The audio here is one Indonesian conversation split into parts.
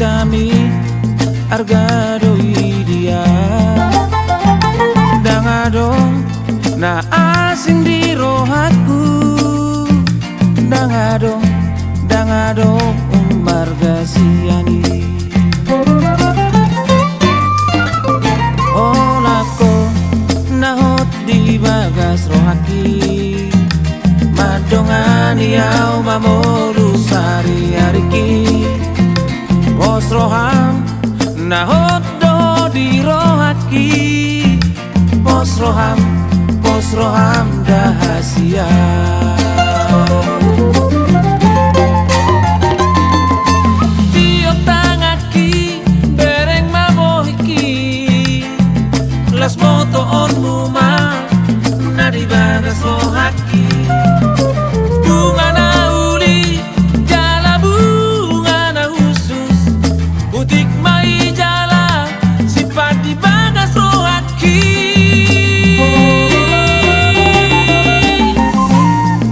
kami arga doi dia dangadong na asing di rohatku dangadong marga siani olako nahot di bagas rohaki madongan iau mamolu sari ariki pos roham nahot do di rohaki pos roham dahasia tiok tangaki bereng mamohiki las moto on muma nadi bagas rohaki bunga na uli jala bunga na usus butik mai jala sifat di bagas rohaki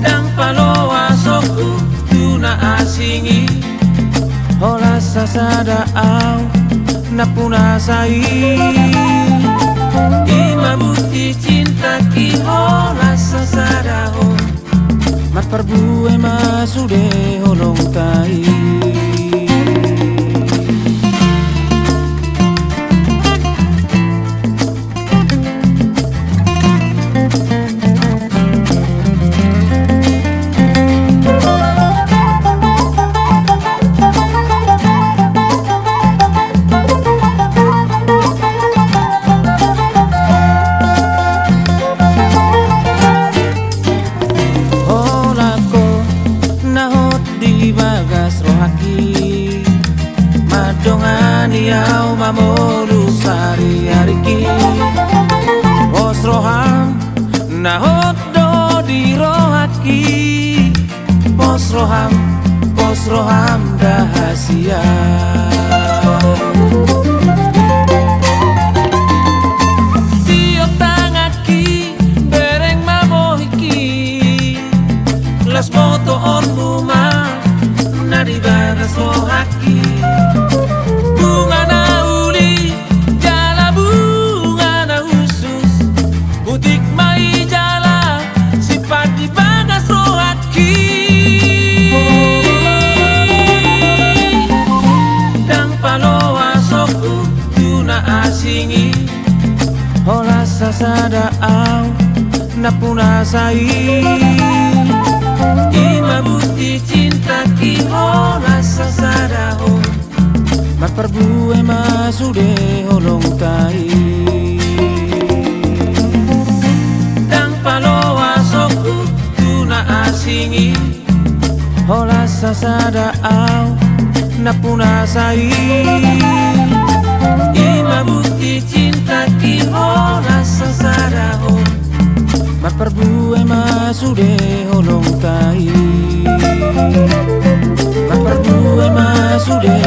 dang paloa soku tuna asingi hola sasada au napuna sai ima bukti cinta ki hola sasada ho mat perbue masude holong tai bagas rohaki madongan iau mamolu sari ariki pos roham nahot do di rohaki pos roham dahasia tiok tangaki bereng mamohiki las moto on muma nadi bagas rohaki bunga na uli jala bunga na usus butik mai jala sifat di bagas rohaki dang paloa soku tuna asingi hola sasada au napuna sai ima bukti cinta ki hola sasada ho mat perbue masude holong tai dang paloa soku tuna asingi hola sasada au napuna sai ima bukti cinta ki hola sasada ho mat perbue masude holong tai mat perbue masude